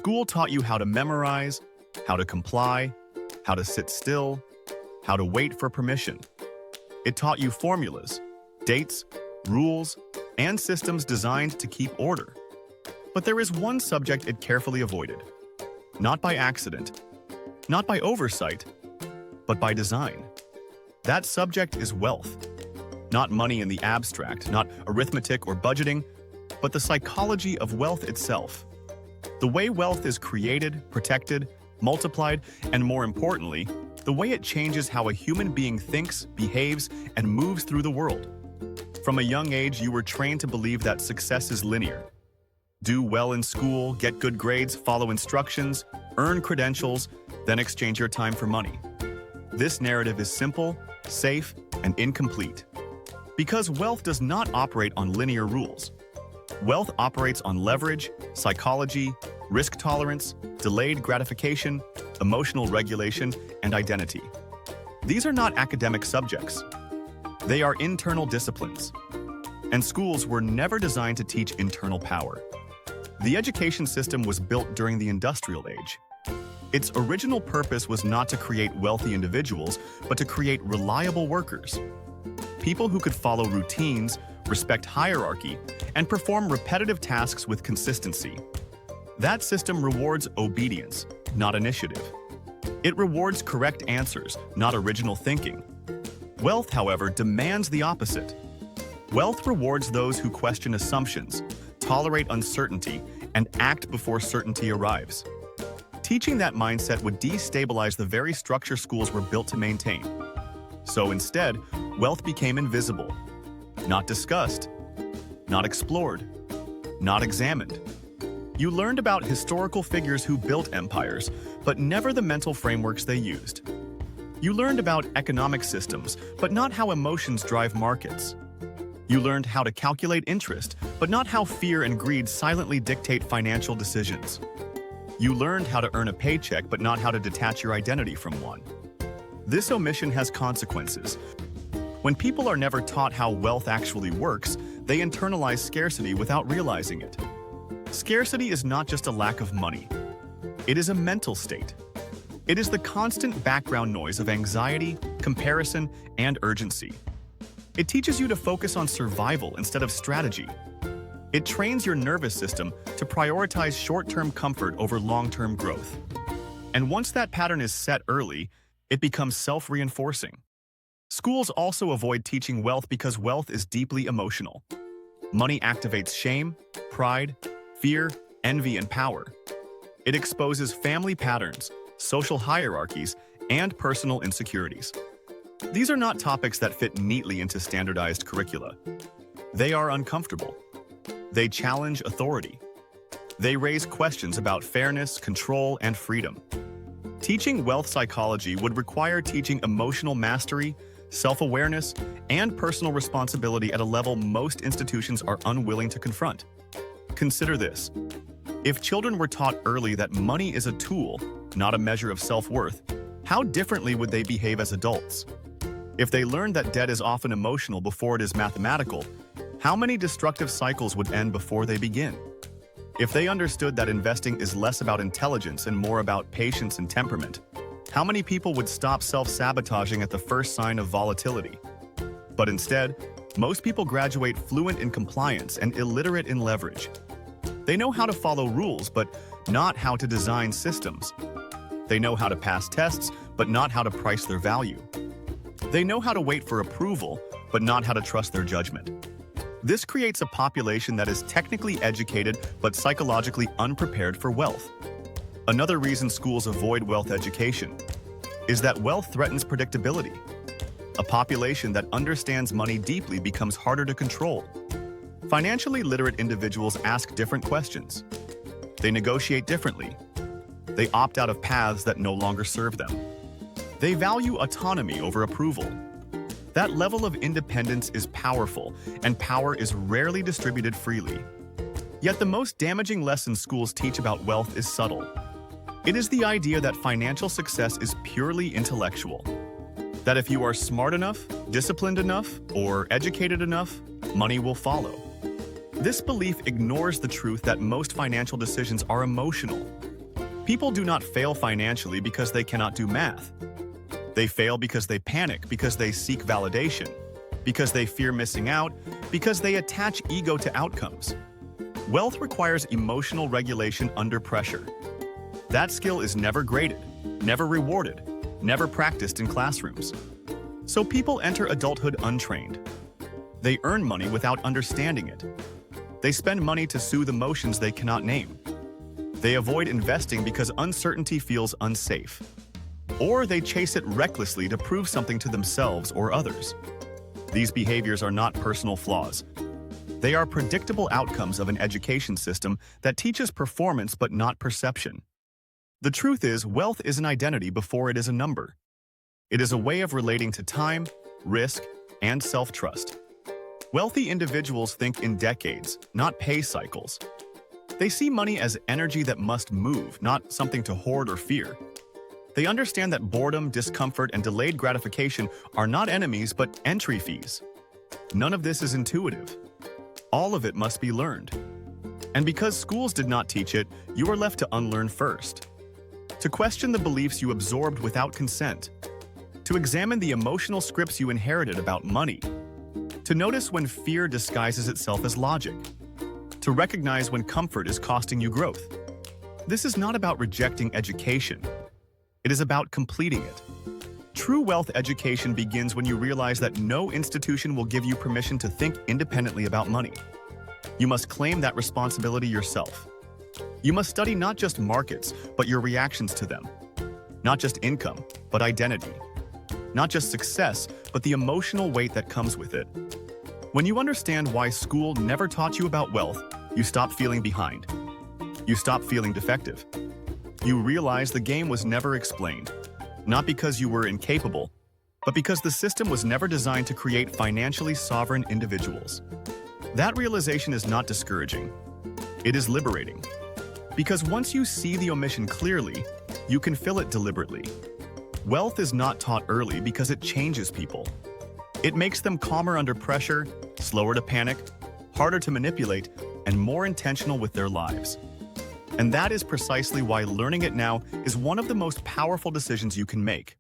School taught you how to memorize, how to comply, how to sit still, how to wait for permission. It taught you formulas, dates, rules, and systems designed to keep order. But there is one subject it carefully avoided. Not by accident, not by oversight, but by design. That subject is wealth. Not money in the abstract, not arithmetic or budgeting, but the psychology of wealth itself. The way wealth is created, protected, multiplied, and more importantly, the way it changes how a human being thinks, behaves, and moves through the world. From a young age, you were trained to believe that success is linear. Do well in school, get good grades, follow instructions, earn credentials, then exchange your time for money. This narrative is simple, safe, and incomplete. Because wealth does not operate on linear rules. Wealth operates on leverage, psychology, risk tolerance, delayed gratification, emotional regulation, and identity. These are not academic subjects. They are internal disciplines. And schools were never designed to teach internal power. The education system was built during the industrial age. Its original purpose was not to create wealthy individuals, but to create reliable workers. People who could follow routines, respect hierarchy, and perform repetitive tasks with consistency. That system rewards obedience, not initiative. It rewards correct answers, not original thinking. Wealth, however, demands the opposite. Wealth rewards those who question assumptions, tolerate uncertainty, and act before certainty arrives. Teaching that mindset would destabilize the very structure schools were built to maintain. So instead, wealth became invisible, not discussed, not explored, not examined. You learned about historical figures who built empires, but never the mental frameworks they used. You learned about economic systems, but not how emotions drive markets. You learned how to calculate interest, but not how fear and greed silently dictate financial decisions. You learned how to earn a paycheck, but not how to detach your identity from one. This omission has consequences. When people are never taught how wealth actually works, they internalize scarcity without realizing it. Scarcity is not just a lack of money. It is a mental state. It is the constant background noise of anxiety, comparison, and urgency. It teaches you to focus on survival instead of strategy. It trains your nervous system to prioritize short-term comfort over long-term growth. And once that pattern is set early, it becomes self-reinforcing. Schools also avoid teaching wealth because wealth is deeply emotional. Money activates shame, pride, fear, envy, and power. It exposes family patterns, social hierarchies, and personal insecurities. These are not topics that fit neatly into standardized curricula. They are uncomfortable. They challenge authority. They raise questions about fairness, control, and freedom. Teaching wealth psychology would require teaching emotional mastery, self-awareness, and personal responsibility at a level most institutions are unwilling to confront. Consider this. If children were taught early that money is a tool, not a measure of self-worth, how differently would they behave as adults? If they learned that debt is often emotional before it is mathematical, how many destructive cycles would end before they begin? If they understood that investing is less about intelligence and more about patience and temperament, how many people would stop self-sabotaging at the first sign of volatility? But instead, most people graduate fluent in compliance and illiterate in leverage. They know how to follow rules, but not how to design systems. They know how to pass tests, but not how to price their value. They know how to wait for approval, but not how to trust their judgment. This creates a population that is technically educated but psychologically unprepared for wealth. Another reason schools avoid wealth education is that wealth threatens predictability. A population that understands money deeply becomes harder to control. Financially literate individuals ask different questions. They negotiate differently. They opt out of paths that no longer serve them. They value autonomy over approval. That level of independence is powerful, and power is rarely distributed freely. Yet the most damaging lesson schools teach about wealth is subtle. It is the idea that financial success is purely intellectual. That if you are smart enough, disciplined enough, or educated enough, money will follow. This belief ignores the truth that most financial decisions are emotional. People do not fail financially because they cannot do math. They fail because they panic, because they seek validation, because they fear missing out, because they attach ego to outcomes. Wealth requires emotional regulation under pressure. That skill is never graded, never rewarded, never practiced in classrooms. So people enter adulthood untrained. They earn money without understanding it. They spend money to soothe emotions they cannot name. They avoid investing because uncertainty feels unsafe. Or they chase it recklessly to prove something to themselves or others. These behaviors are not personal flaws. They are predictable outcomes of an education system that teaches performance but not perception. The truth is, wealth is an identity before it is a number. It is a way of relating to time, risk, and self-trust. Wealthy individuals think in decades, not pay cycles. They see money as energy that must move, not something to hoard or fear. They understand that boredom, discomfort, and delayed gratification are not enemies but entry fees. None of this is intuitive. All of it must be learned. And because schools did not teach it, you are left to unlearn first. To question the beliefs you absorbed without consent. To examine the emotional scripts you inherited about money. To notice when fear disguises itself as logic. To recognize when comfort is costing you growth. This is not about rejecting education. It is about completing it. True wealth education begins when you realize that no institution will give you permission to think independently about money. You must claim that responsibility yourself. You must study not just markets, but your reactions to them. Not just income, but identity. Not just success, but the emotional weight that comes with it. When you understand why school never taught you about wealth, you stop feeling behind. You stop feeling defective. You realize the game was never explained, not because you were incapable, but because the system was never designed to create financially sovereign individuals. That realization is not discouraging. It is liberating. Because once you see the omission clearly, you can fill it deliberately. Wealth is not taught early because it changes people. It makes them calmer under pressure, slower to panic, harder to manipulate, and more intentional with their lives. And that is precisely why learning it now is one of the most powerful decisions you can make.